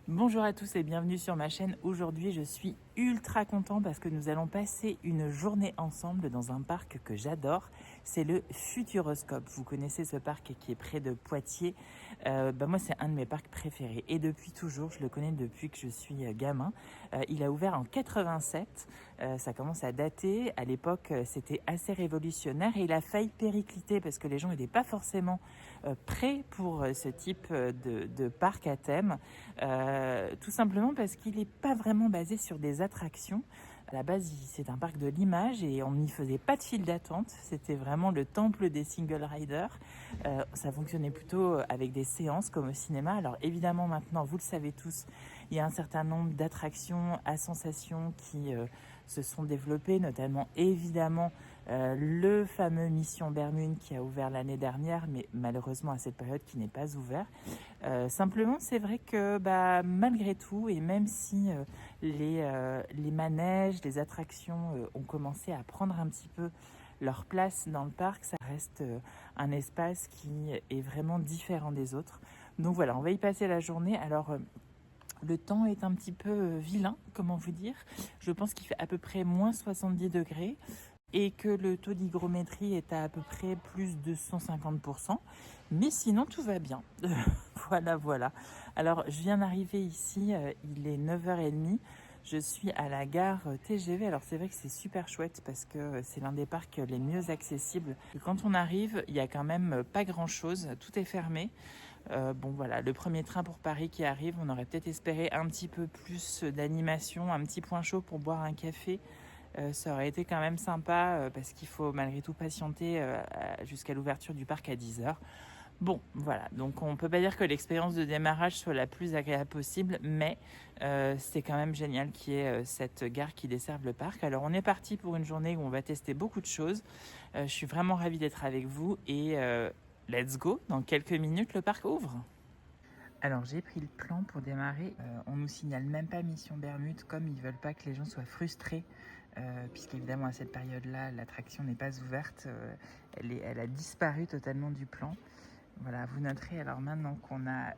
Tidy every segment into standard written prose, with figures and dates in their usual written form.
Bonjour à tous et bienvenue sur ma chaîne. Aujourd'hui, je suis ultra content parce que nous allons passer une journée ensemble dans un parc que j'adore. C'est le Futuroscope. Vous connaissez ce parc qui est près de Poitiers. Moi, c'est un de mes parcs préférés. Et depuis toujours, je le connais depuis que je suis gamin. Il a ouvert en 87. Ça commence à dater. À l'époque, c'était assez révolutionnaire et il a failli péricliter parce que les gens n'étaient pas forcément prêts pour ce type de parc à thème. Tout simplement parce qu'il n'est pas vraiment basé sur des attractions. À la base, c'est un parc de l'image et on n'y faisait pas de file d'attente. C'était vraiment le temple des single riders. Ça fonctionnait plutôt avec des séances comme au cinéma. Alors évidemment, maintenant, vous le savez tous, il y a un certain nombre d'attractions à sensations qui se sont développées, notamment évidemment le fameux Mission Bermude qui a ouvert l'année dernière, mais malheureusement à cette période qui n'est pas ouvert. Simplement, c'est vrai que malgré tout, et même si les manèges, les attractions ont commencé à prendre un petit peu leur place dans le parc, ça reste un espace qui est vraiment différent des autres. Donc voilà, on va y passer la journée. Alors, le temps est un petit peu vilain, comment vous dire. Je pense qu'il fait à peu près moins 70 degrés et que le taux d'hygrométrie est à peu près plus de 150%. Mais sinon, tout va bien. Voilà. Alors, je viens d'arriver ici, il est 9h30. Je suis à la gare TGV. Alors, c'est vrai que c'est super chouette parce que c'est l'un des parcs les mieux accessibles. Et quand on arrive, il n'y a quand même pas grand-chose. Tout est fermé. Le premier train pour Paris qui arrive, on aurait peut-être espéré un petit peu plus d'animation, un petit point chaud pour boire un café. Ça aurait été quand même sympa parce qu'il faut malgré tout patienter jusqu'à l'ouverture du parc à 10h. Bon, voilà, donc on peut pas dire que l'expérience de démarrage soit la plus agréable possible, mais c'est quand même génial qu'il y ait cette gare qui desserve le parc. Alors on est parti pour une journée où on va tester beaucoup de choses. Je suis vraiment ravie d'être avec vous et let's go, dans quelques minutes le parc ouvre. Alors j'ai pris le plan pour démarrer. On nous signale même pas Mission Bermude, comme ils veulent pas que les gens soient frustrés, puisqu'évidemment à cette période-là, l'attraction n'est pas ouverte. Elle a disparu totalement du plan. Voilà, vous noterez alors maintenant qu'on a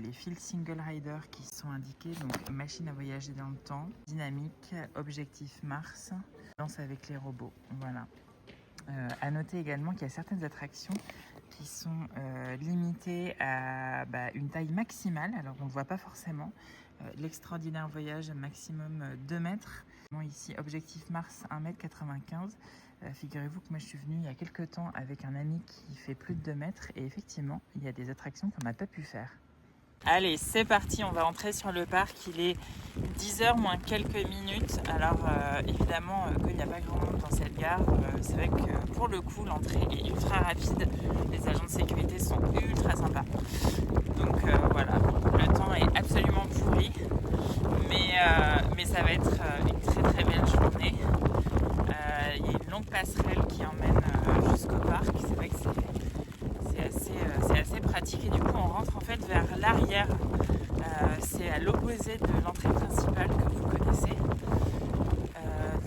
les fils single rider qui sont indiqués, donc machine à voyager dans le temps, dynamique, objectif Mars, danse avec les robots. Voilà. À noter également qu'il y a certaines attractions qui sont limitées à une taille maximale, alors on ne le voit pas forcément. L'extraordinaire voyage maximum 2 mètres. Ici, objectif Mars 1m95. Figurez-vous que moi je suis venue il y a quelques temps avec un ami qui fait plus de 2 mètres et effectivement, il y a des attractions qu'on n'a pas pu faire. Allez, c'est parti, on va entrer sur le parc. Il est 10h moins quelques minutes. Alors évidemment, qu'il n'y a pas grand monde dans cette gare, c'est vrai que pour le coup, l'entrée est ultra rapide. Les agents de sécurité sont ultra sympas. Donc voilà, le temps est absolument pourri. Mais ça va être une très très belle journée. Il y a une longue passerelle qui emmène jusqu'au parc. C'est vrai que c'est assez pratique et du coup on rentre en fait vers l'arrière. C'est à l'opposé de l'entrée principale que vous connaissez.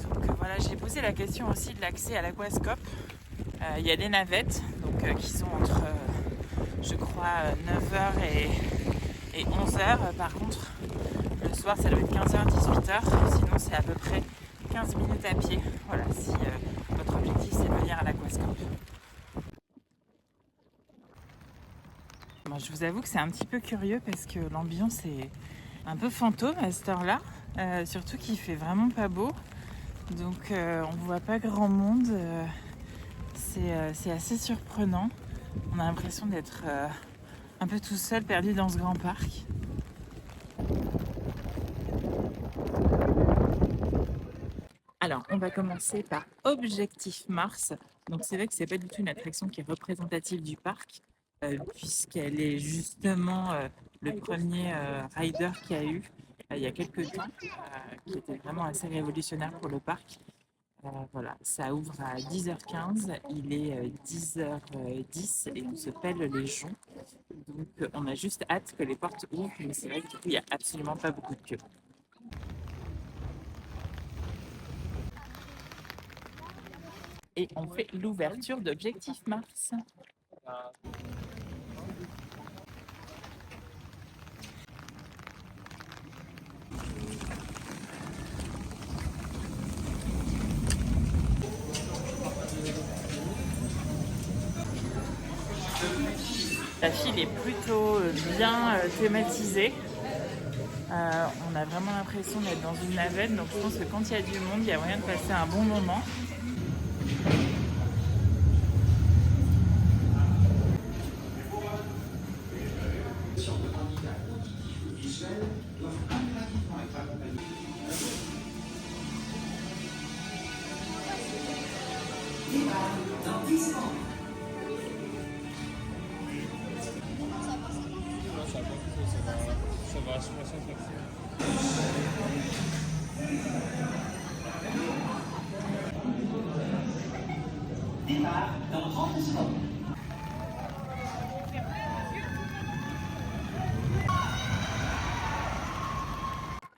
Donc voilà, j'ai posé la question aussi de l'accès à l'aquascope. Il y a des navettes donc, qui sont entre je crois 9h et 11h. Par contre le soir ça doit être 15h, 18h. Sinon c'est à peu près 15 minutes à pied. Voilà, si votre objectif c'est de venir à l'aquascope. Bon, je vous avoue que c'est un petit peu curieux parce que l'ambiance est un peu fantôme à cette heure-là. Surtout qu'il fait vraiment pas beau. Donc on voit pas grand monde. C'est assez surprenant. On a l'impression d'être un peu tout seul, perdu dans ce grand parc. Alors, on va commencer par Objectif Mars. Donc, c'est vrai que c'est pas du tout une attraction qui est représentative du parc, puisqu'elle est justement le premier rider qu'il y a eu il y a quelques temps, qui était vraiment assez révolutionnaire pour le parc. Voilà, ça ouvre à 10h15, il est 10h10 et on se pèle les joncs. Donc, on a juste hâte que les portes ouvrent, mais c'est vrai que du coup, il n'y a absolument pas beaucoup de queue. Et on fait l'ouverture d'Objectif Mars. La file est plutôt bien thématisée. On a vraiment l'impression d'être dans une navette, donc je pense que quand il y a du monde, il y a moyen de passer un bon moment.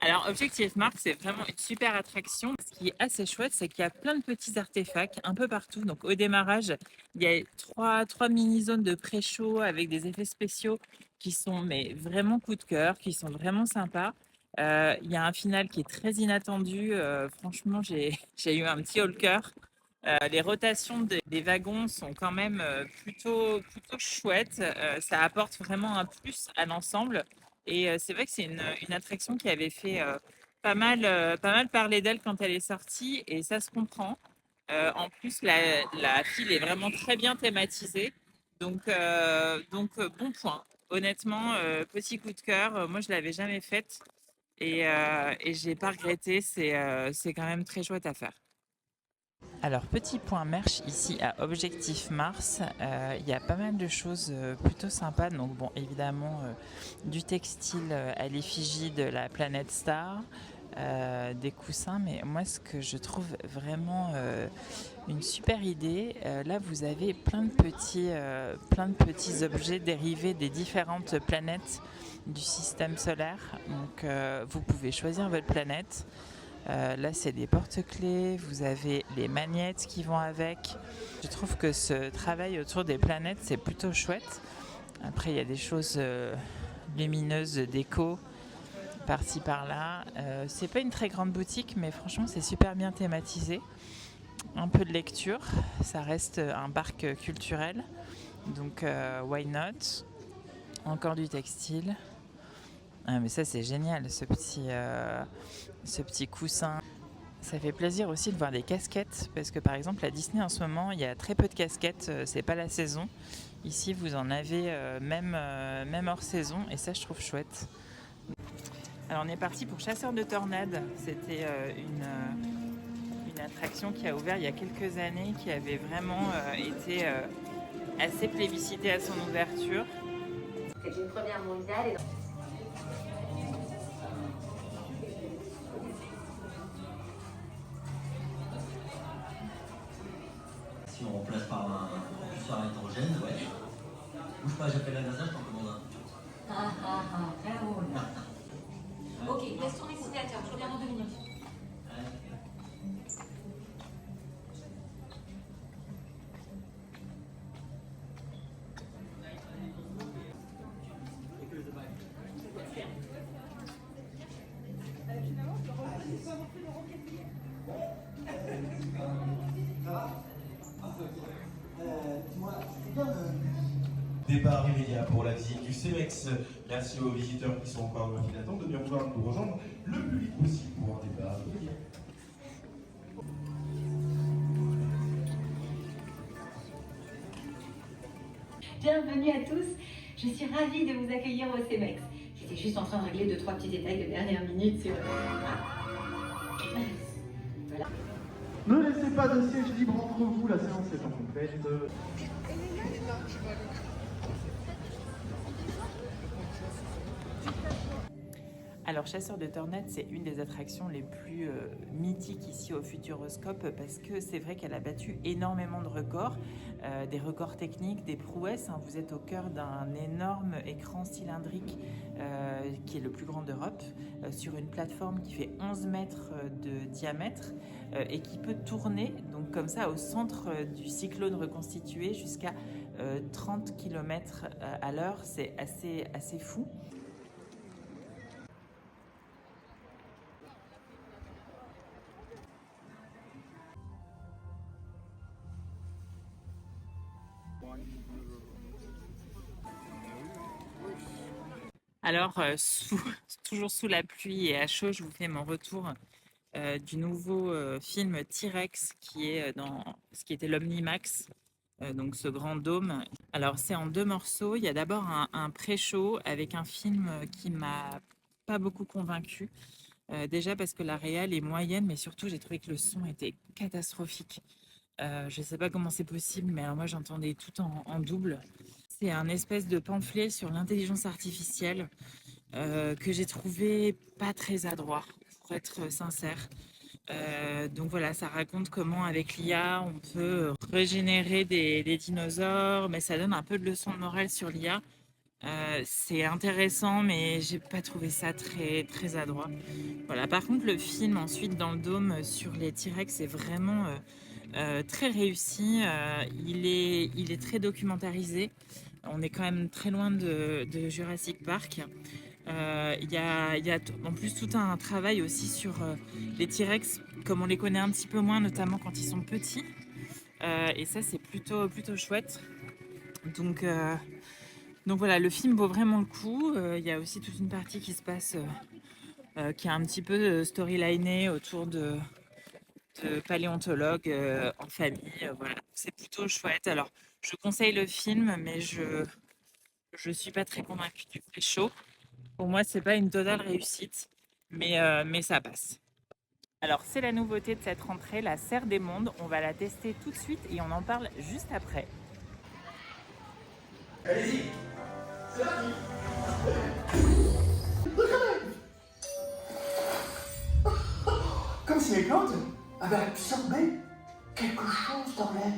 Alors, Objectif Mars, c'est vraiment une super attraction. Ce qui est assez chouette, c'est qu'il y a plein de petits artefacts un peu partout. Donc, au démarrage, il y a trois mini-zones de pré-show avec des effets spéciaux qui sont mais vraiment coup de cœur, qui sont vraiment sympas. Il y a un final qui est très inattendu. Franchement, j'ai eu un petit haut le cœur. Les rotations des wagons sont quand même plutôt chouettes. Ça apporte vraiment un plus à l'ensemble. Et c'est vrai que c'est une attraction qui avait fait pas mal parler d'elle quand elle est sortie, et ça se comprend. En plus, la file est vraiment très bien thématisée. Donc, bon point. Honnêtement, petit coup de cœur. Moi, je l'avais jamais faite et j'ai pas regretté. C'est quand même très chouette à faire. Alors, petit point merch ici à Objectif Mars, il y a pas mal de choses plutôt sympas. Donc, bon, évidemment, du textile à l'effigie de la planète Star, des coussins, mais moi, ce que je trouve vraiment une super idée, là, vous avez plein de petits objets dérivés des différentes planètes du système solaire. Donc, vous pouvez choisir votre planète. Là, c'est des porte-clés, vous avez les magnettes qui vont avec. Je trouve que ce travail autour des planètes, c'est plutôt chouette. Après, il y a des choses lumineuses, déco, par-ci par-là. C'est pas une très grande boutique, mais franchement, c'est super bien thématisé. Un peu de lecture, ça reste un parc culturel, donc why not. Encore du textile. Ah, mais ça, c'est génial, ce petit coussin. Ça fait plaisir aussi de voir des casquettes, parce que par exemple à Disney en ce moment il y a très peu de casquettes, c'est pas la saison. Ici vous en avez même hors saison, et ça je trouve chouette. Alors on est parti pour Chasseurs de Tornades. C'était une attraction qui a ouvert il y a quelques années, qui avait vraiment été assez plébiscitée à son ouverture. C'est une première mondiale. Si on remplace par un propulseur à hydrogène, ouais. Bouge pas, j'appelle la NASA, je t'en commande un. Très drôle. Ok, laisse tourner simulateur, je reviens dans 2 minutes. Départ immédiat pour la visite du CEMEX. Merci aux visiteurs qui sont encore dans la file d'attente de bien vouloir nous rejoindre le plus vite possible pour un départ immédiat. Bienvenue à tous, je suis ravie de vous accueillir au CEMEX. J'étais juste en train de régler 2-3 petits détails de dernière minute sur... Voilà. Ne laissez pas de siège libre entre vous, la séance est incomplète. Alors, Chasseurs de Tornades, c'est une des attractions les plus mythiques ici au Futuroscope, parce que c'est vrai qu'elle a battu énormément de records, des records techniques, des prouesses. Hein. Vous êtes au cœur d'un énorme écran cylindrique qui est le plus grand d'Europe, sur une plateforme qui fait 11 mètres de diamètre et qui peut tourner, donc comme ça, au centre du cyclone reconstitué jusqu'à 30 km à l'heure. C'est assez fou. Alors, toujours sous la pluie et à chaud, je vous fais mon retour du nouveau film T-Rex qui est dans ce qui était l'Omnimax, donc ce grand dôme. Alors, c'est en 2 morceaux. Il y a d'abord un pré-show avec un film qui m'a pas beaucoup convaincu. Déjà parce que la réal est moyenne, mais surtout j'ai trouvé que le son était catastrophique. Je sais pas comment c'est possible, mais alors moi j'entendais tout en double. C'est un espèce de pamphlet sur l'intelligence artificielle que j'ai trouvé pas très adroit, pour être sincère. Donc voilà, ça raconte comment avec l'IA on peut régénérer des dinosaures, mais ça donne un peu de leçon de morale sur l'IA. C'est intéressant, mais j'ai pas trouvé ça très adroit. Voilà. Par contre, le film ensuite dans le dôme sur les T-Rex est vraiment très réussi. Il est très documentarisé. On est quand même très loin de Jurassic Park. Il y a en plus tout un travail aussi sur les T-Rex, comme on les connaît un petit peu moins, notamment quand ils sont petits. Et ça, c'est plutôt chouette. Donc voilà, le film vaut vraiment le coup. Il y a aussi toute une partie qui se passe, qui est un petit peu storylinée autour de paléontologues en famille. Voilà, c'est plutôt chouette. Alors, je conseille le film, mais je suis pas très convaincue du pré-show. Pour moi, c'est pas une totale réussite, mais ça passe. Alors, c'est la nouveauté de cette rentrée, la Serre des Mondes. On va la tester tout de suite et on en parle juste après. Allez-y, c'est parti. Comme si les plantes avaient absorbé quelque chose dans l'air.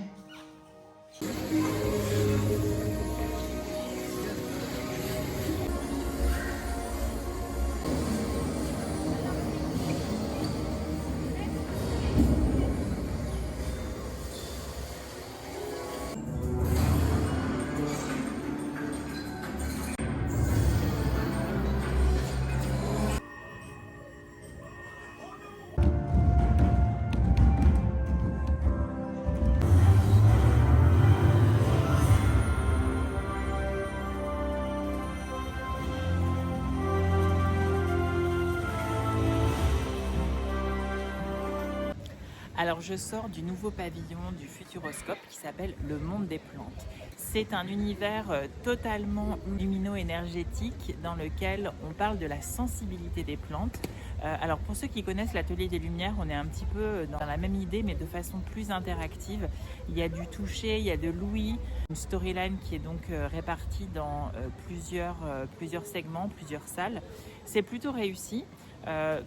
Alors je sors du nouveau pavillon du Futuroscope qui s'appelle Le Monde des Plantes. C'est un univers totalement lumino-énergétique dans lequel on parle de la sensibilité des plantes. Alors pour ceux qui connaissent l'Atelier des Lumières, on est un petit peu dans la même idée mais de façon plus interactive. Il y a du toucher, il y a de l'ouïe, une storyline qui est donc répartie dans plusieurs segments, plusieurs salles. C'est plutôt réussi.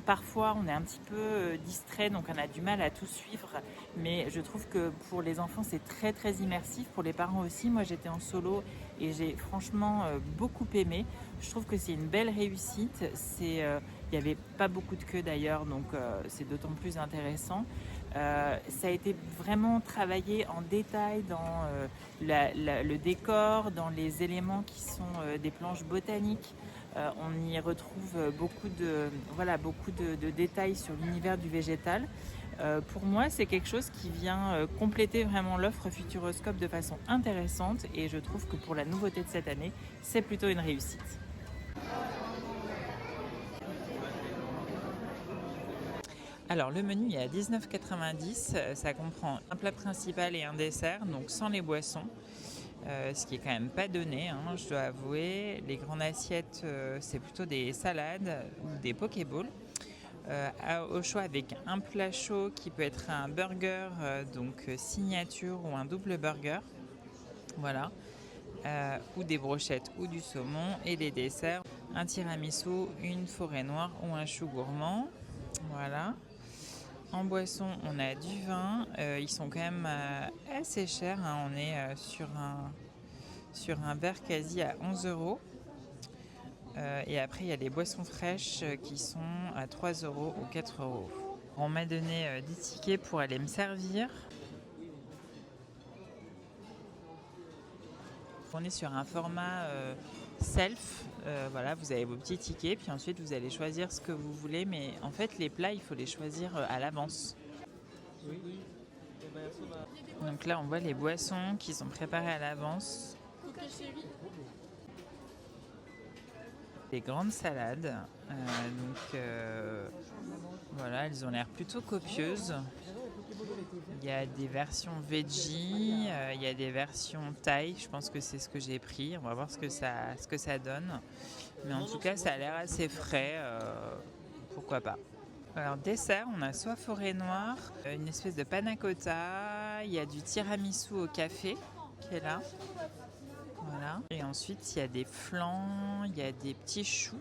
Parfois on est un petit peu distrait, donc on a du mal à tout suivre, mais je trouve que pour les enfants c'est très immersif, pour les parents aussi. Moi j'étais en solo et j'ai franchement beaucoup aimé. Je trouve que c'est une belle réussite. Il n'y avait pas beaucoup de queue d'ailleurs, donc c'est d'autant plus intéressant. Ça a été vraiment travaillé en détail dans le décor, dans les éléments qui sont des planches botaniques. On y retrouve beaucoup de détails sur l'univers du végétal. Pour moi, c'est quelque chose qui vient compléter vraiment l'offre Futuroscope de façon intéressante et je trouve que pour la nouveauté de cette année, c'est plutôt une réussite. Alors le menu est à 19,90 €, ça comprend un plat principal et un dessert, donc sans les boissons. Ce qui est quand même pas donné, hein, je dois avouer. Les grandes assiettes, c'est plutôt des salades ou des pokéballs. Au choix avec un plat chaud qui peut être un burger, donc signature ou un double burger. Voilà. Ou des brochettes ou du saumon. Et les desserts, un tiramisu, une forêt noire ou un chou gourmand. Voilà. En boisson, on a du vin. Ils sont quand même assez chers, hein. On est sur un verre quasi à 11 €. Et après, il y a les boissons fraîches qui sont à 3 € ou 4 €. On m'a donné 10 tickets pour aller me servir. On est sur un format self. Voilà, vous avez vos petits tickets, puis ensuite vous allez choisir ce que vous voulez. Mais en fait, les plats, il faut les choisir à l'avance. Donc là, on voit les boissons qui sont préparées à l'avance. Des grandes salades. Voilà, elles ont l'air plutôt copieuses. Il y a des versions veggie, il y a des versions thaï. Je pense que c'est ce que j'ai pris. On va voir ce que ça donne. Mais en tout cas, ça a l'air assez frais. Pourquoi pas. Alors dessert, on a soit forêt noire, une espèce de panna cotta, il y a du tiramisu au café qui est là. Voilà. Et ensuite, il y a des flans, il y a des petits choux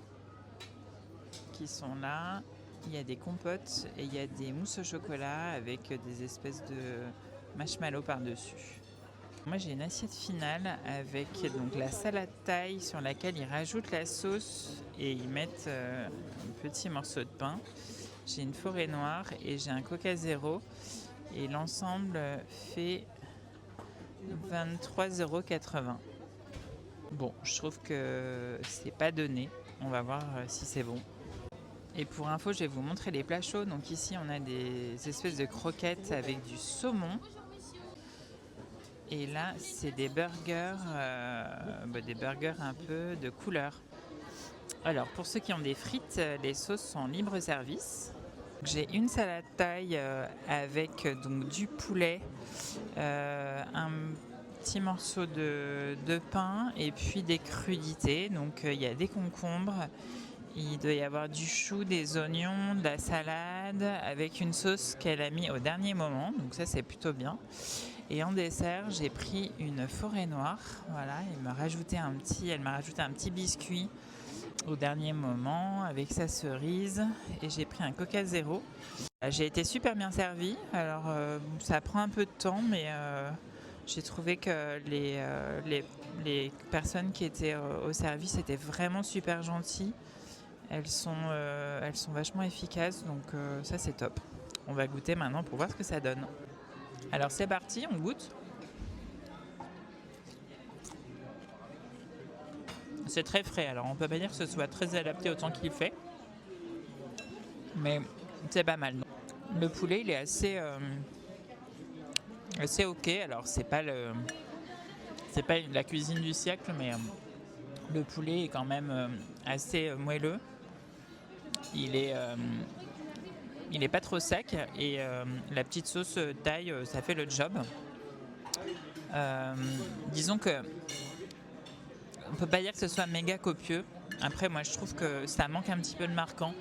qui sont là, il y a des compotes et il y a des mousses au chocolat avec des espèces de marshmallows par-dessus. Moi, j'ai une assiette finale avec donc la salade thaï sur laquelle ils rajoutent la sauce et ils mettent un petit morceau de pain. J'ai une forêt noire et j'ai un Coca Zéro et l'ensemble fait 23,80 €. Bon, je trouve que c'est pas donné. On va voir si c'est bon. Et pour info, je vais vous montrer les plats chauds. Donc ici, on a des espèces de croquettes avec du saumon. Et là, c'est des burgers un peu de couleur. Alors, pour ceux qui ont des frites, les sauces sont libre service. J'ai une salade thaï avec donc du poulet, un petit morceau de pain et puis des crudités. Donc il y a des concombres, il doit y avoir du chou, des oignons, de la salade avec une sauce qu'elle a mis au dernier moment. Donc ça c'est plutôt bien. Et en dessert, j'ai pris une forêt noire. Voilà, elle m'a rajouté un petit biscuit au dernier moment avec sa cerise et j'ai pris un Coca Zéro. J'ai été super bien servie. Alors ça prend un peu de temps, mais j'ai trouvé que les personnes qui étaient au service étaient vraiment super gentilles. Elles sont vachement efficaces, donc ça c'est top. On va goûter maintenant pour voir ce que ça donne. Alors c'est parti, on goûte. C'est très frais, alors on peut pas dire que ce soit très adapté au temps qu'il fait, mais c'est pas mal. Le poulet il est assez ok. Alors c'est pas la cuisine du siècle, mais le poulet est quand même assez moelleux. Il est pas trop sec et la petite sauce thaï ça fait le job. Disons que on peut pas dire que ce soit méga copieux. Après, moi, je trouve que ça manque un petit peu de marquant.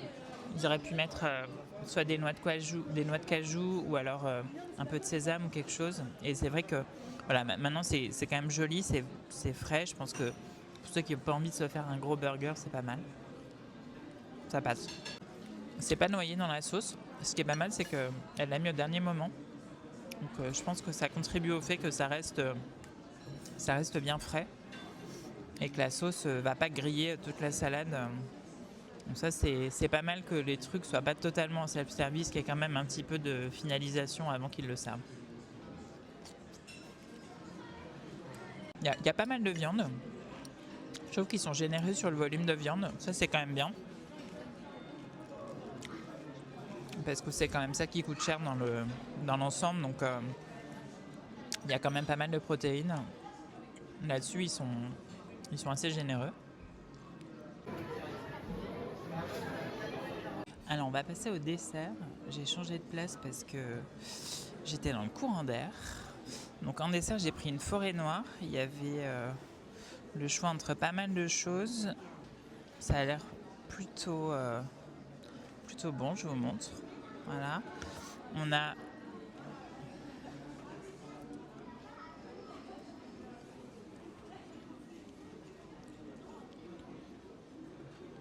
Ils auraient pu mettre soit des noix de cajou ou alors un peu de sésame ou quelque chose. Et c'est vrai que voilà, maintenant c'est quand même joli, c'est frais. Je pense que pour ceux qui n'ont pas envie de se faire un gros burger, c'est pas mal. Ça passe. C'est pas noyé dans la sauce. Ce qui est pas mal, c'est qu'elle l'a mis au dernier moment. Donc je pense que ça contribue au fait que ça reste bien frais. Et que la sauce va pas griller toute la salade. Donc ça c'est pas mal que les trucs soient pas totalement en self-service, qu'il y ait quand même un petit peu de finalisation avant qu'ils le servent. Il y a pas mal de viande. Je trouve qu'ils sont généreux sur le volume de viande. Ça c'est quand même bien. Parce que c'est quand même ça qui coûte cher dans l'ensemble. Donc il y a quand même pas mal de protéines. Là-dessus ils sont assez généreux. Alors on va passer au dessert. J'ai changé de place parce que j'étais dans le courant d'air. Donc en dessert j'ai pris une forêt noire. Il y avait le choix entre pas mal de choses. Ça a l'air plutôt bon, je vous montre. Voilà. On a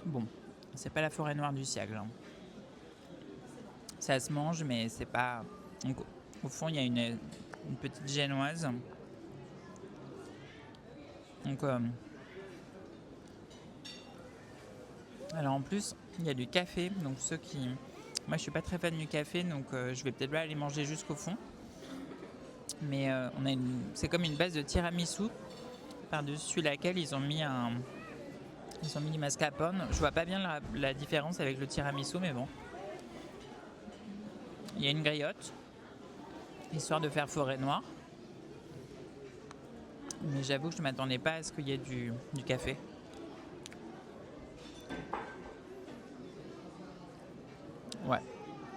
bon, c'est pas la forêt noire du siècle. Hein. Ça se mange, mais c'est pas. Donc, au fond, il y a une petite génoise. Donc, alors en plus, il y a du café. Donc ceux qui, moi, je suis pas très fan du café, donc je vais peut-être pas aller manger jusqu'au fond. Mais c'est comme une base de tiramisu par-dessus laquelle ils ont mis du mascarpone. Je vois pas bien la différence avec le tiramisu, mais bon. Il y a une griotte, histoire de faire forêt noire. Mais j'avoue que je ne m'attendais pas à ce qu'il y ait du café. Ouais,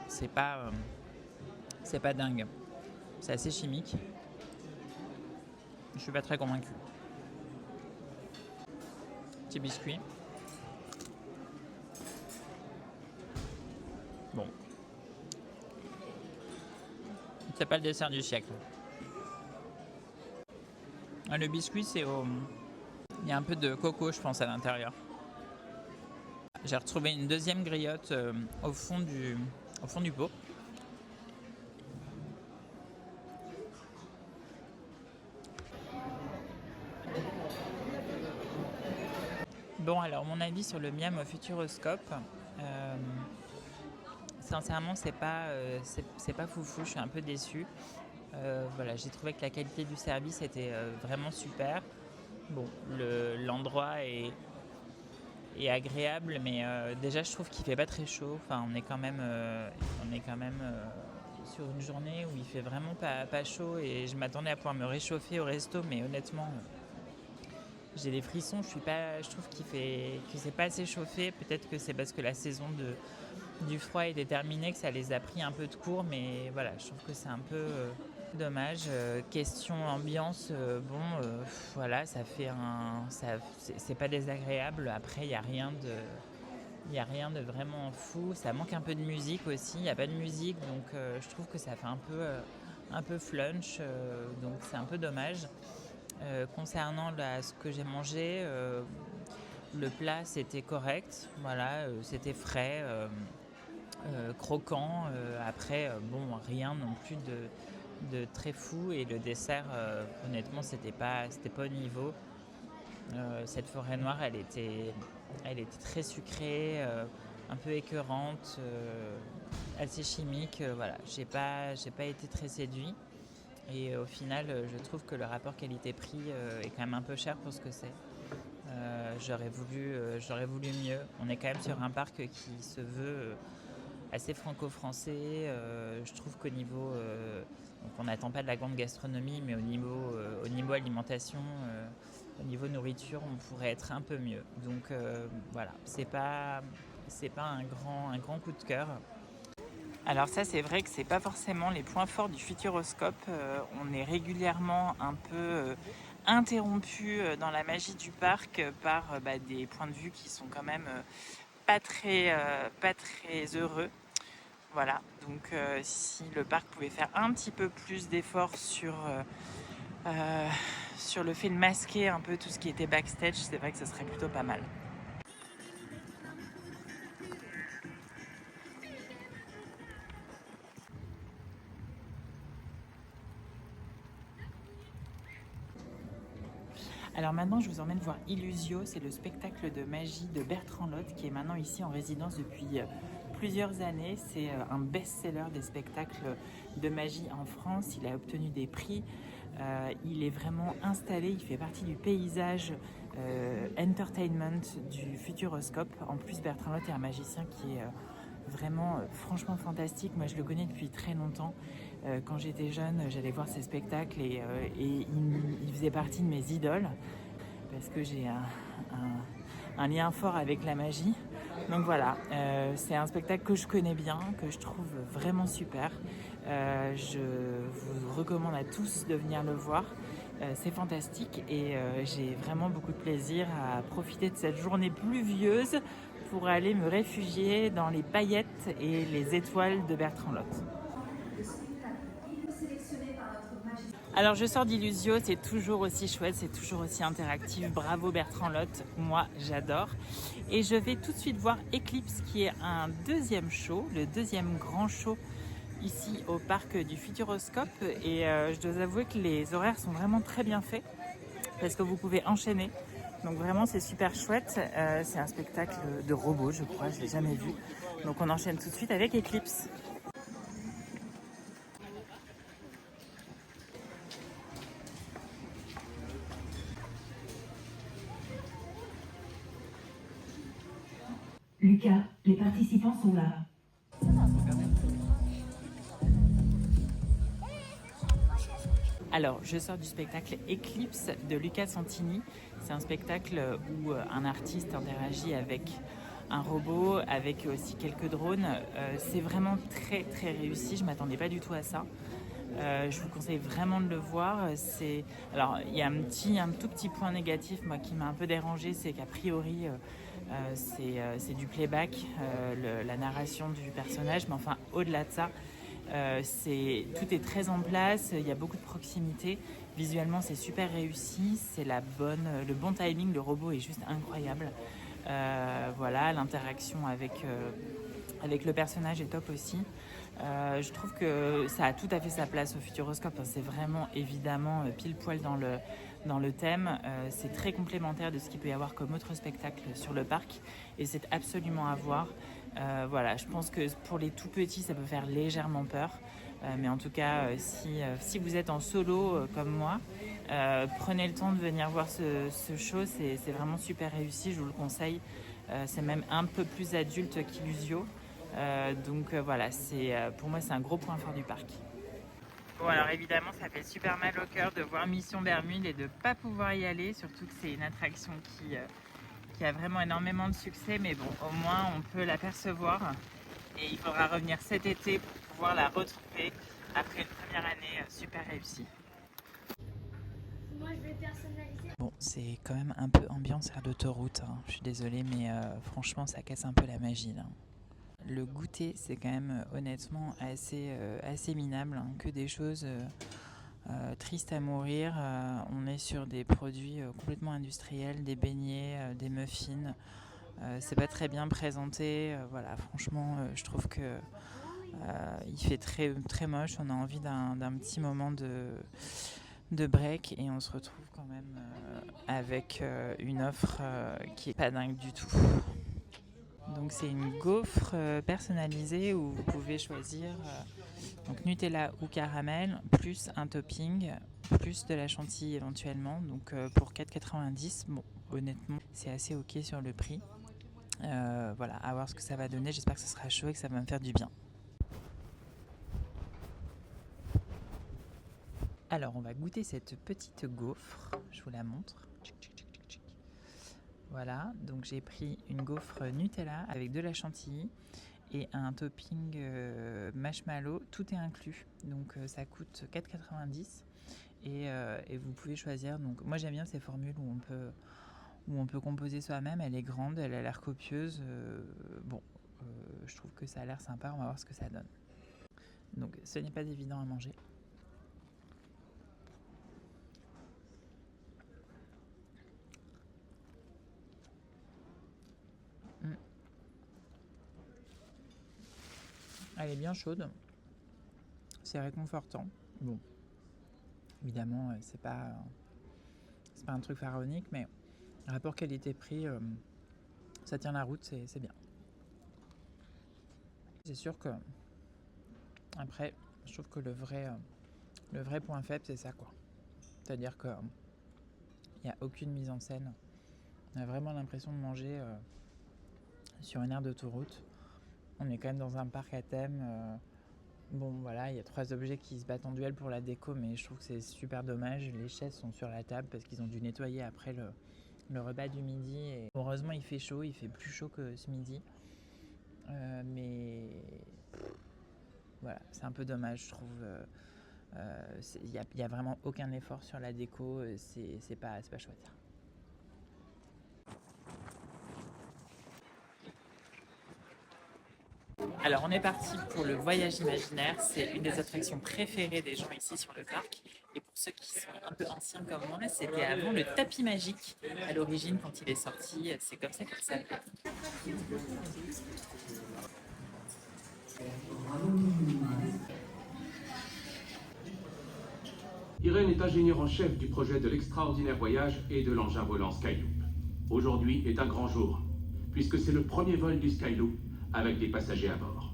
c'est pas dingue. C'est assez chimique. Je suis pas très convaincu. Petit biscuit. Bon. C'est pas le dessert du siècle. Le biscuit, c'est au... Il y a un peu de coco, je pense, à l'intérieur. J'ai retrouvé une deuxième griotte au fond du pot. Bon, alors mon avis sur le miam au Futuroscope, sincèrement, c'est pas foufou. Je suis un peu déçue. Voilà, j'ai trouvé que la qualité du service était vraiment super. Bon, l'endroit est agréable, mais déjà je trouve qu'il fait pas très chaud. Enfin, on est quand même sur une journée où il fait vraiment pas chaud et je m'attendais à pouvoir me réchauffer au resto, mais honnêtement, j'ai des frissons. Je trouve que c'est pas assez chauffé. Peut-être que c'est parce que la saison du froid est déterminée que ça les a pris un peu de court, mais voilà, je trouve que c'est un peu dommage. Question ambiance, voilà, c'est pas désagréable. Après, il y a rien de vraiment fou. Ça manque un peu de musique aussi. Il n'y a pas de musique, donc je trouve que ça fait un peu flunch, donc c'est un peu dommage. Concernant ce que j'ai mangé, le plat c'était correct. Voilà, c'était frais, croquant. Après, rien non plus de très fou, et le dessert, honnêtement, c'était pas au niveau. Cette forêt noire, elle était très sucrée, un peu écœurante, assez chimique. Voilà, j'ai pas été très séduit, et au final, je trouve que le rapport qualité-prix est quand même un peu cher pour ce que c'est. J'aurais voulu mieux. On est quand même sur un parc qui se veut assez franco-français. Je trouve qu'au niveau donc on n'attend pas de la grande gastronomie, mais au niveau alimentation, au niveau nourriture, on pourrait être un peu mieux. Donc voilà, c'est pas un grand coup de cœur. Alors ça, c'est vrai que c'est pas forcément les points forts du Futuroscope. On est régulièrement un peu interrompu dans la magie du parc par des points de vue qui sont quand même pas très heureux. Voilà, donc si le parc pouvait faire un petit peu plus d'efforts sur le fait de masquer un peu tout ce qui était backstage, c'est vrai que ce serait plutôt pas mal. Alors maintenant, je vous emmène voir Illusio, c'est le spectacle de magie de Bertrand Lotte qui est maintenant ici en résidence depuis plusieurs années. C'est un best-seller des spectacles de magie en France. Il a obtenu des prix. Il est vraiment installé, il fait partie du paysage entertainment du Futuroscope. En plus, Bertrand Lotte est un magicien qui est vraiment franchement fantastique. Moi, je le connais depuis très longtemps. Quand j'étais jeune, j'allais voir ses spectacles et il faisait partie de mes idoles parce que j'ai un lien fort avec la magie. Donc voilà, c'est un spectacle que je connais bien, que je trouve vraiment super. Je vous recommande à tous de venir le voir. C'est fantastique et j'ai vraiment beaucoup de plaisir à profiter de cette journée pluvieuse pour aller me réfugier dans les paillettes et les étoiles de Bertrand Lotte. Alors je sors d'Illusio, c'est toujours aussi chouette, c'est toujours aussi interactif. Bravo Bertrand Lotte, moi j'adore. Et je vais tout de suite voir Eclipse qui est un deuxième show, le deuxième grand show ici au parc du Futuroscope. Et je dois avouer que les horaires sont vraiment très bien faits parce que vous pouvez enchaîner. Donc vraiment c'est super chouette. C'est un spectacle de robots, je crois, je ne l'ai jamais vu. Donc on enchaîne tout de suite avec Eclipse. Lucas, les participants sont là. Alors, je sors du spectacle Eclipse de Luca Santini. C'est un spectacle où un artiste interagit avec un robot avec aussi quelques drones. C'est vraiment très très réussi, je ne m'attendais pas du tout à ça. Je vous conseille vraiment de le voir. Alors, il y a un tout petit point négatif moi, qui m'a un peu dérangé, c'est qu'a priori c'est du playback, la narration du personnage, mais enfin au-delà de ça, tout est très en place, il y a beaucoup de proximité. Visuellement, c'est super réussi, c'est le bon timing, le robot est juste incroyable. Voilà, l'interaction avec le personnage est top aussi. Je trouve que ça a tout à fait sa place au Futuroscope. C'est vraiment évidemment pile poil dans le thème. C'est très complémentaire de ce qu'il peut y avoir comme autre spectacle sur le parc et c'est absolument à voir. Voilà, je pense que pour les tout petits, ça peut faire légèrement peur. Mais en tout cas, si vous êtes en solo comme moi, prenez le temps de venir voir ce show. C'est vraiment super réussi, je vous le conseille. C'est même un peu plus adulte qu'Illusio. Donc voilà, pour moi c'est un gros point fort du parc. Bon alors évidemment ça fait super mal au cœur de voir Mission Bermude et de ne pas pouvoir y aller, surtout que c'est une attraction qui a vraiment énormément de succès, mais bon au moins on peut l'apercevoir et il faudra revenir cet été pour pouvoir la retrouver après une première année super réussie. Moi je vais personnaliser. Bon, c'est quand même un peu ambiance air d'autoroute, hein. Je suis désolée mais franchement ça casse un peu la magie là. Le goûter, c'est quand même honnêtement assez minable, hein, que des choses tristes à mourir. On est sur des produits complètement industriels, des beignets, des muffins. C'est pas très bien présenté. Voilà, franchement, je trouve que il fait très, très moche. On a envie d'un petit moment de break et on se retrouve quand même avec une offre qui est pas dingue du tout. Donc c'est une gaufre personnalisée où vous pouvez choisir donc Nutella ou caramel, plus un topping, plus de la chantilly éventuellement. Donc pour 4,90 €, bon, honnêtement c'est assez ok sur le prix. Voilà, à voir ce que ça va donner. J'espère que ce sera chaud et que ça va me faire du bien. Alors on va goûter cette petite gaufre, je vous la montre. Voilà, donc j'ai pris une gaufre Nutella avec de la chantilly et un topping marshmallow, tout est inclus. Donc ça coûte 4,90 € et vous pouvez choisir. Donc moi j'aime bien ces formules où on peut composer soi-même. Elle est grande, elle a l'air copieuse. Je trouve que ça a l'air sympa, on va voir ce que ça donne. Donc ce n'est pas évident à manger. Elle est bien chaude, c'est réconfortant. Bon, évidemment, c'est pas un truc pharaonique, mais rapport qualité-prix, ça tient la route, c'est bien. C'est sûr que, après, je trouve que le vrai point faible, c'est ça, quoi. C'est-à-dire qu'il n'y a aucune mise en scène. On a vraiment l'impression de manger sur une aire d'autoroute. On est quand même dans un parc à thème. Bon, voilà, il y a 3 objets qui se battent en duel pour la déco, mais je trouve que c'est super dommage. Les chaises sont sur la table parce qu'ils ont dû nettoyer après le repas du midi. Et heureusement, il fait chaud, il fait plus chaud que ce midi. Mais voilà, c'est un peu dommage, je trouve. Il y a vraiment aucun effort sur la déco, c'est pas chouette. Alors on est parti pour le voyage imaginaire, c'est une des attractions préférées des gens ici sur le parc. Et pour ceux qui sont un peu anciens comme moi, c'était avant le tapis magique à l'origine quand il est sorti, c'est comme ça qu'il s'appelait. Irène est ingénieure en chef du projet de l'extraordinaire voyage et de l'engin volant Skyloop. Aujourd'hui est un grand jour, puisque c'est le premier vol du Skyloop avec des passagers à bord.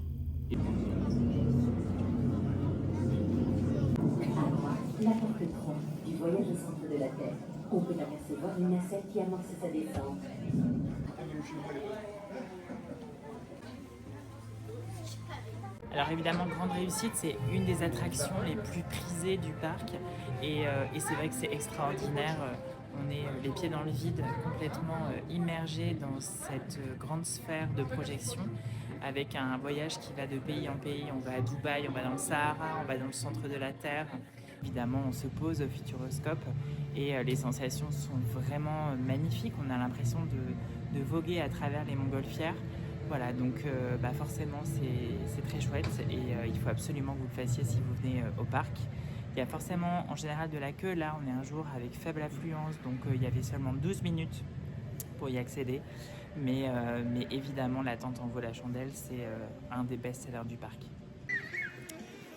La porte 3 du voyage au centre de la Terre. On peut apercevoir une nacelle qui amorce sa descente. Alors évidemment, grande réussite, c'est une des attractions les plus prisées du parc et c'est vrai que c'est extraordinaire. on est les pieds dans le vide, complètement immergés dans cette grande sphère de projection, avec un voyage qui va de pays en pays. On va à Dubaï, on va dans le Sahara, on va dans le centre de la Terre. Évidemment, on se pose au Futuroscope et les sensations sont vraiment magnifiques. On a l'impression de voguer à travers les montgolfières. Voilà, donc forcément c'est très chouette et il faut absolument que vous le fassiez si vous venez au parc. Il y a forcément en général de la queue. Là, on est un jour avec faible affluence, donc il y avait seulement 12 minutes pour y accéder. Mais évidemment, l'attente en vaut la chandelle, c'est un des best-sellers du parc.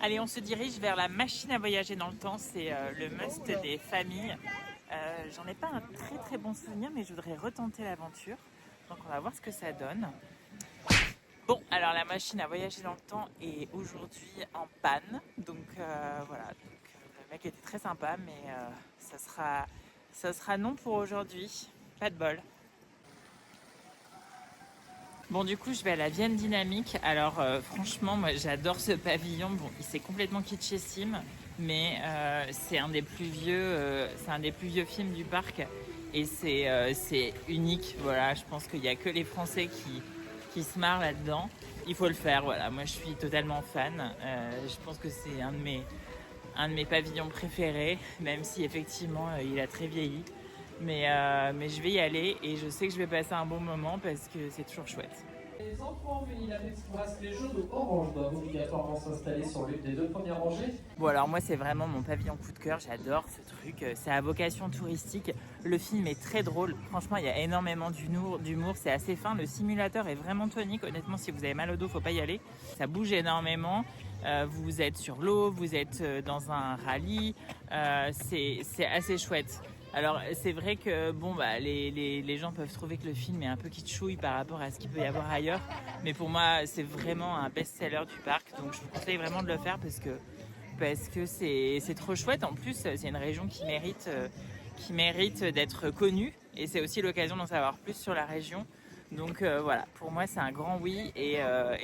Allez, on se dirige vers la machine à voyager dans le temps. C'est le must des familles. J'en ai pas un très très bon souvenir, mais je voudrais retenter l'aventure. Donc on va voir ce que ça donne. Bon, alors la machine à voyager dans le temps est aujourd'hui en panne. Donc voilà, le mec était très sympa, mais ça sera non pour aujourd'hui. Pas de bol. Bon, du coup, je vais à la Vienne Dynamique. Alors, franchement, moi, j'adore ce pavillon. Bon, il s'est complètement kitschissime, mais c'est un des plus vieux films du parc et c'est unique. Voilà, je pense qu'il n'y a que les Français qui se marrent là-dedans. Il faut le faire. Voilà, moi, je suis totalement fan. Je pense que c'est un de mes pavillons préférés, même si effectivement, il a très vieilli. Mais je vais y aller et je sais que je vais passer un bon moment parce que c'est toujours chouette. Les enfants Unilab Express, les jaunes ou orange doivent obligatoirement s'installer sur l'une des deux premières rangées. Bon, alors moi c'est vraiment mon pavillon coup de cœur, j'adore ce truc, c'est à vocation touristique. Le film est très drôle, franchement il y a énormément d'humour, c'est assez fin, le simulateur est vraiment tonique. Honnêtement, si vous avez mal au dos, faut pas y aller, ça bouge énormément. Vous êtes sur l'eau, vous êtes dans un rallye, c'est assez chouette. Alors c'est vrai que les gens peuvent trouver que le film est un peu kitschouille par rapport à ce qu'il peut y avoir ailleurs, mais pour moi c'est vraiment un best-seller du parc, donc je vous conseille vraiment de le faire parce que c'est trop chouette. En plus c'est une région qui mérite d'être connue et c'est aussi l'occasion d'en savoir plus sur la région. Donc voilà, pour moi c'est un grand oui et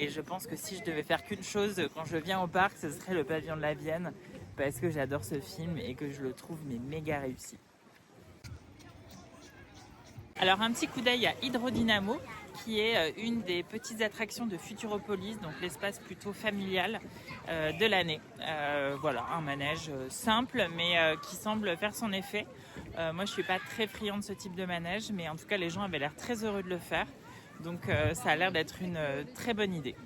je pense que si je devais faire qu'une chose quand je viens au parc, ce serait le pavillon de la Vienne parce que j'adore ce film et que je le trouve méga réussi. Alors un petit coup d'œil à Hydrodynamo qui est une des petites attractions de Futuropolis, donc l'espace plutôt familial de l'année. Voilà, un manège simple mais qui semble faire son effet. Moi je suis pas très friande de ce type de manège, mais en tout cas les gens avaient l'air très heureux de le faire. Donc ça a l'air d'être une très bonne idée.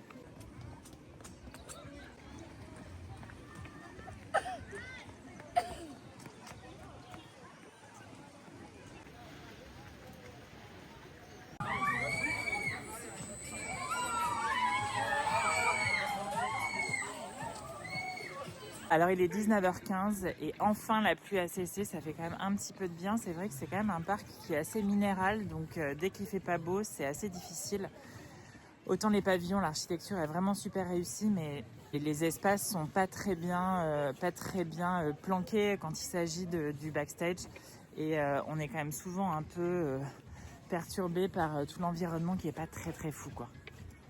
Alors il est 19h15 et enfin la pluie a cessé, ça fait quand même un petit peu de bien. C'est vrai que c'est quand même un parc qui est assez minéral, donc dès qu'il fait pas beau, c'est assez difficile. Autant les pavillons, l'architecture est vraiment super réussie, mais les espaces sont pas très bien planqués quand il s'agit du backstage. Et on est quand même souvent un peu perturbé par tout l'environnement qui est pas très très fou, quoi.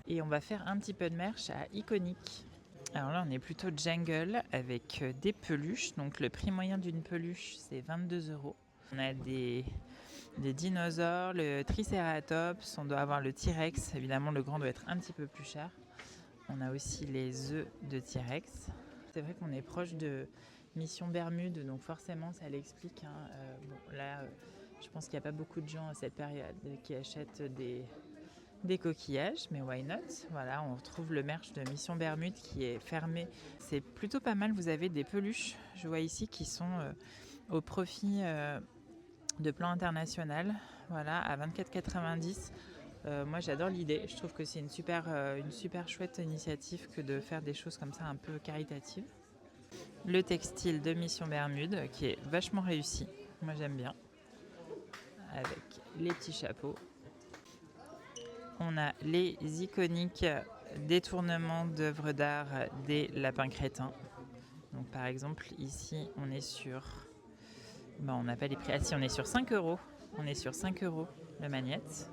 Et on va faire un petit peu de merch à Iconic. Alors là, on est plutôt jungle avec des peluches. Donc le prix moyen d'une peluche, c'est 22 €. On a des dinosaures, le Triceratops, on doit avoir le T-Rex. Évidemment, le grand doit être un petit peu plus cher. On a aussi les œufs de T-Rex. C'est vrai qu'on est proche de Mission Bermude, donc forcément, ça l'explique. Je pense qu'il n'y a pas beaucoup de gens à cette période qui achètent des coquillages, mais why not? Voilà, on retrouve le merch de Mission Bermude qui est fermé. C'est plutôt pas mal, vous avez des peluches, je vois ici, qui sont au profit de Plan International, voilà, à 24,90 €. Moi j'adore l'idée, je trouve que c'est une super chouette initiative que de faire des choses comme ça un peu caritatives. Le textile de Mission Bermude qui est vachement réussi, moi j'aime bien, avec les petits chapeaux. On a les iconiques détournements d'œuvres d'art des lapins crétins. Donc par exemple ici on est sur, on n'a pas les prix, on est sur 5 €. On est sur 5 € le magnète.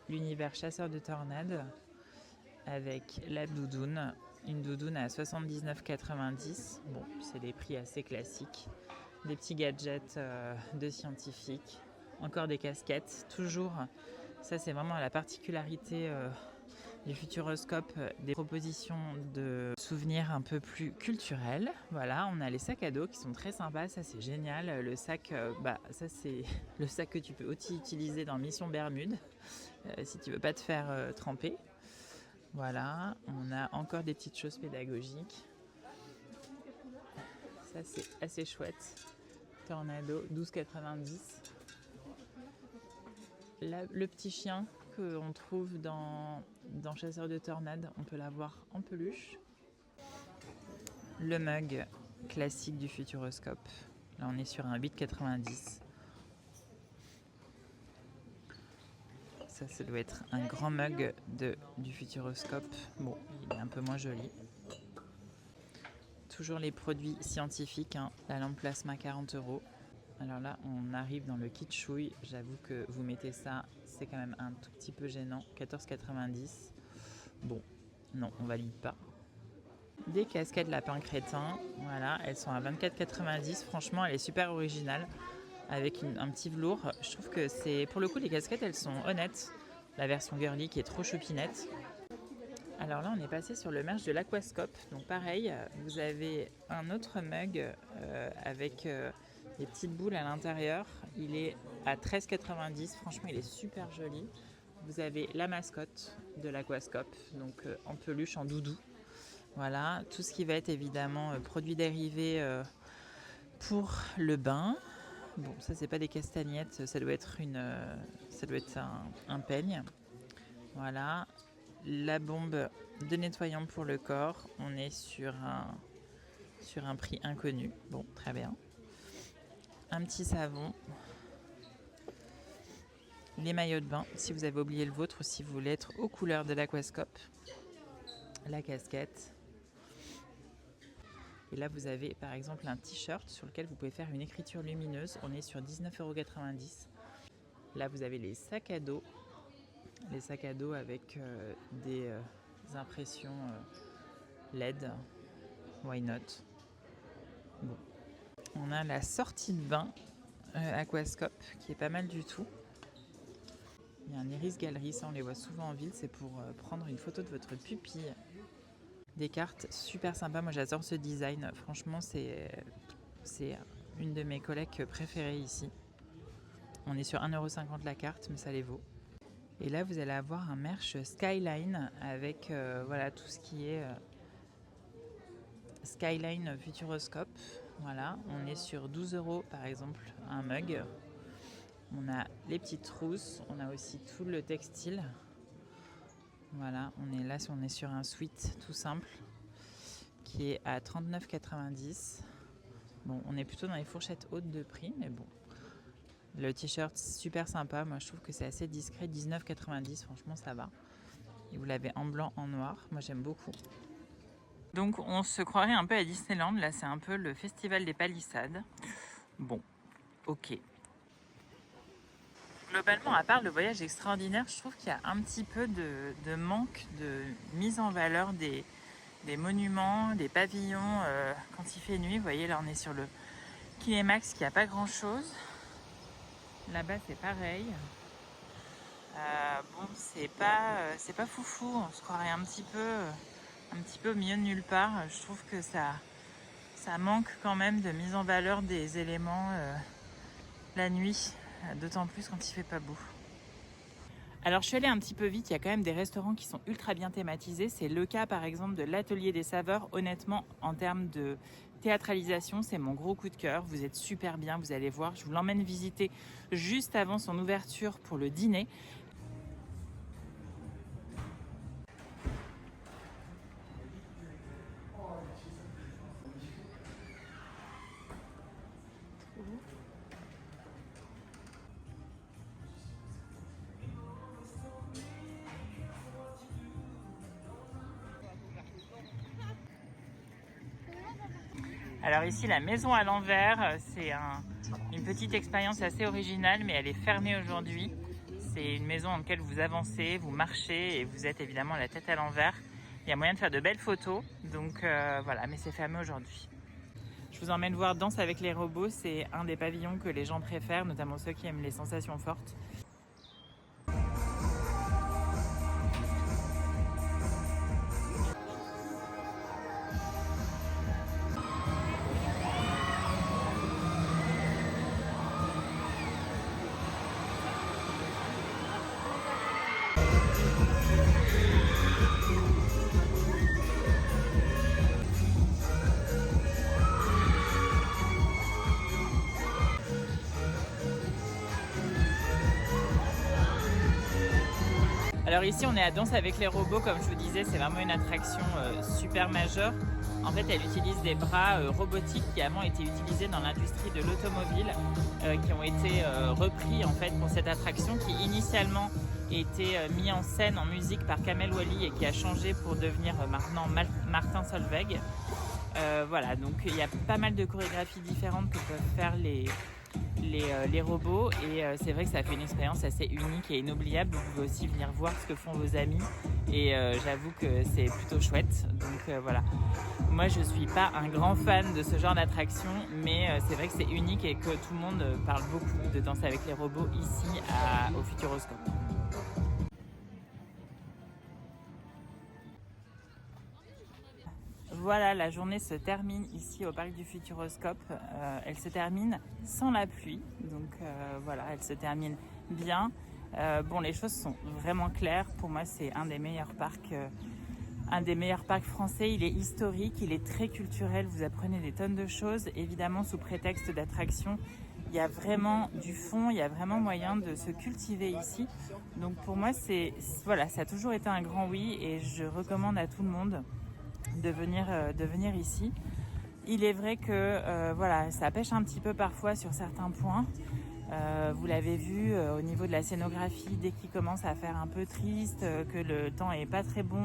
L'univers chasseur de tornades avec la doudoune. Une doudoune à 79,90 €. Bon, c'est des prix assez classiques. des petits gadgets de scientifiques, encore des casquettes, toujours. Ça, c'est vraiment la particularité du Futuroscope, des propositions de souvenirs un peu plus culturels. Voilà, on a les sacs à dos qui sont très sympas, ça c'est génial. Le sac, ça c'est le sac que tu peux aussi utiliser dans Mission Bermude, si tu veux pas te faire tremper. Voilà, on a encore des petites choses pédagogiques. Ça c'est assez chouette. Tornado, 12,90. Le petit chien qu'on trouve dans Chasseur de tornades, on peut l'avoir en peluche. Le mug classique du Futuroscope. Là, on est sur un 8,90. Ça doit être un grand mug du Futuroscope. Bon, il est un peu moins joli. Toujours les produits scientifiques, hein. La lampe plasma, 40 €. Alors là, on arrive dans le kitschouille. J'avoue que vous mettez ça, c'est quand même un tout petit peu gênant. 14,90. Bon, non, on valide pas. Des casquettes lapin crétin. Voilà, elles sont à 24,90. Franchement, elle est super originale. Avec un petit velours. Je trouve que c'est... Pour le coup, les casquettes, elles sont honnêtes. La version girly qui est trop choupinette. Alors là, on est passé sur le merch de l'Aquascope. Donc pareil, vous avez un autre mug avec... des petites boules à l'intérieur, il est à 13,90. Franchement, il est super joli. Vous avez la mascotte de l'Aquascope, donc en peluche, en doudou. Voilà, tout ce qui va être évidemment produits dérivés pour le bain. Bon, ça c'est pas des castagnettes, ça doit être un peigne. Voilà, la bombe de nettoyant pour le corps. On est sur un prix inconnu. Bon, très bien. Un petit savon, les maillots de bain, si vous avez oublié le vôtre ou si vous voulez être aux couleurs de l'Aquascope, la casquette. Et là, vous avez par exemple un t-shirt sur lequel vous pouvez faire une écriture lumineuse. On est sur 19,90 €. Là, vous avez les sacs à dos. Les sacs à dos avec des impressions LED. Why not? Bon. On a la sortie de bain Aquascope qui est pas mal du tout. Il y a un iris galerie, ça on les voit souvent en ville, c'est pour prendre une photo de votre pupille. Des cartes super sympas, moi j'adore ce design, franchement c'est une de mes collègues préférées ici. On est sur 1,50 € la carte, mais ça les vaut. Et là vous allez avoir un merch Skyline avec voilà, tout ce qui est Skyline Futuroscope. Voilà, on est sur 12 € par exemple, un mug. On a les petites trousses, on a aussi tout le textile. Voilà, on est sur un sweat tout simple qui est à 39,90 €. Bon, on est plutôt dans les fourchettes hautes de prix, mais bon. Le t-shirt super sympa, moi je trouve que c'est assez discret, 19,90 €, franchement ça va. Et vous l'avez en blanc, en noir, moi j'aime beaucoup. Donc on se croirait un peu à Disneyland, là c'est un peu le festival des palissades. Bon, ok. Globalement, à part le voyage extraordinaire, je trouve qu'il y a un petit peu de manque de mise en valeur des monuments, des pavillons quand il fait nuit. Vous voyez, là on est sur le Kinémax qui n'a pas grand chose. Là-bas c'est pareil. Bon, c'est pas foufou, on se croirait un petit peu au milieu de nulle part. Je trouve que ça manque quand même de mise en valeur des éléments la nuit, d'autant plus quand il fait pas beau. Alors je suis allée un petit peu vite, il y a quand même des restaurants qui sont ultra bien thématisés. C'est le cas par exemple de l'Atelier des Saveurs. Honnêtement, en termes de théâtralisation, c'est mon gros coup de cœur. Vous êtes super bien, vous allez voir. Je vous l'emmène visiter juste avant son ouverture pour le dîner. Alors ici, la maison à l'envers, c'est une petite expérience assez originale, mais elle est fermée aujourd'hui. C'est une maison dans laquelle vous avancez, vous marchez et vous êtes évidemment la tête à l'envers. Il y a moyen de faire de belles photos, donc voilà, mais c'est fermé aujourd'hui. Je Je vous emmène voir Danse avec les robots, c'est un des pavillons que les gens préfèrent, notamment ceux qui aiment les sensations fortes. Alors ici on est à Danse avec les robots, comme je vous disais, c'est vraiment une attraction super majeure. En fait elle utilise des bras robotiques qui avant étaient utilisés dans l'industrie de l'automobile, qui ont été repris en fait pour cette attraction qui initialement était mis en scène en musique par Kamel Wally et qui a changé pour devenir maintenant Martin Solveig. Voilà, donc il y a pas mal de chorégraphies différentes que peuvent faire les robots et c'est vrai que ça fait une expérience assez unique et inoubliable. Vous pouvez aussi venir voir ce que font vos amis et j'avoue que c'est plutôt chouette. Donc voilà, moi je suis pas un grand fan de ce genre d'attraction, mais c'est vrai que c'est unique et que tout le monde parle beaucoup de Danse avec les robots ici au Futuroscope. Voilà, la journée se termine ici au parc du Futuroscope. Elle se termine sans la pluie, donc voilà, elle se termine bien. Bon, les choses sont vraiment claires. Pour moi, c'est un des meilleurs parcs français. Il est historique, il est très culturel. Vous apprenez des tonnes de choses, évidemment sous prétexte d'attraction. Il y a vraiment du fond, il y a vraiment moyen de se cultiver ici. Donc pour moi, voilà, ça a toujours été un grand oui et je recommande à tout le monde de venir ici. Il est vrai que voilà, ça pêche un petit peu parfois sur certains points. Vous l'avez vu au niveau de la scénographie, dès qu'il commence à faire un peu triste, que le temps est pas très bon,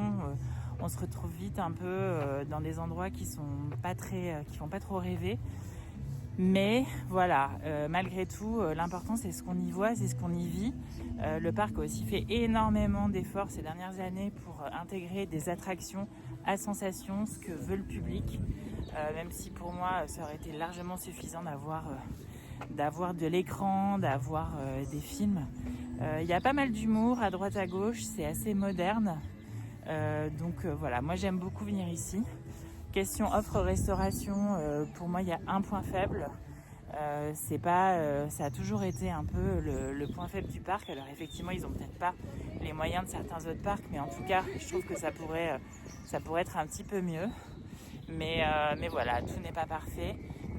on se retrouve vite un peu dans des endroits qui font pas trop rêver. Mais voilà, malgré tout, l'important c'est ce qu'on y voit, c'est ce qu'on y vit. Le parc a aussi fait énormément d'efforts ces dernières années pour intégrer des attractions à sensations, ce que veut le public. Même si pour moi, ça aurait été largement suffisant d'avoir de l'écran, d'avoir des films. Il y a pas mal d'humour à droite à gauche, c'est assez moderne. Donc voilà, moi j'aime beaucoup venir ici. Question offre-restauration, pour moi il y a un point faible. Ça a toujours été un peu le point faible du parc. Alors effectivement ils n'ont peut-être pas les moyens de certains autres parcs, mais en tout cas je trouve que ça pourrait être un petit peu mieux. Mais voilà, tout n'est pas parfait,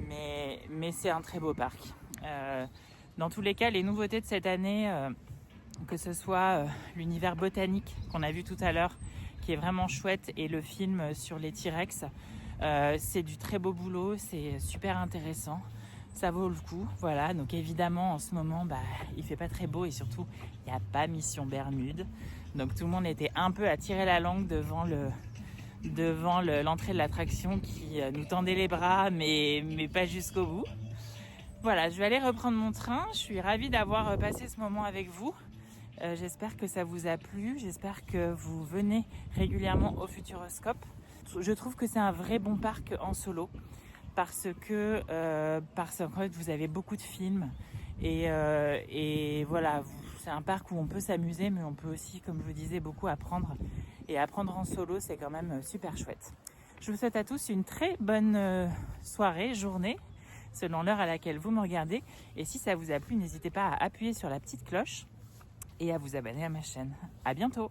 mais c'est un très beau parc. Dans tous les cas, les nouveautés de cette année, que ce soit l'univers botanique qu'on a vu tout à l'heure, qui est vraiment chouette, et le film sur les T-Rex, c'est du très beau boulot, c'est super intéressant, ça vaut le coup. Voilà, donc évidemment en ce moment il fait pas très beau et surtout il n'y a pas Mission Bermude, donc tout le monde était un peu à tirer la langue devant l'entrée de l'attraction qui nous tendait les bras mais pas jusqu'au bout. Voilà, je vais aller reprendre mon train, je suis ravie d'avoir passé ce moment avec vous. J'espère que ça vous a plu, j'espère que vous venez régulièrement au Futuroscope. Je trouve que c'est un vrai bon parc en solo parce qu'en fait vous avez beaucoup de films et voilà, c'est un parc où on peut s'amuser mais on peut aussi, comme je vous disais, beaucoup apprendre, et apprendre en solo c'est quand même super chouette. Je vous souhaite à tous une très bonne soirée, journée, selon l'heure à laquelle vous me regardez, et si ça vous a plu, n'hésitez pas à appuyer sur la petite cloche et à vous abonner à ma chaîne. À bientôt!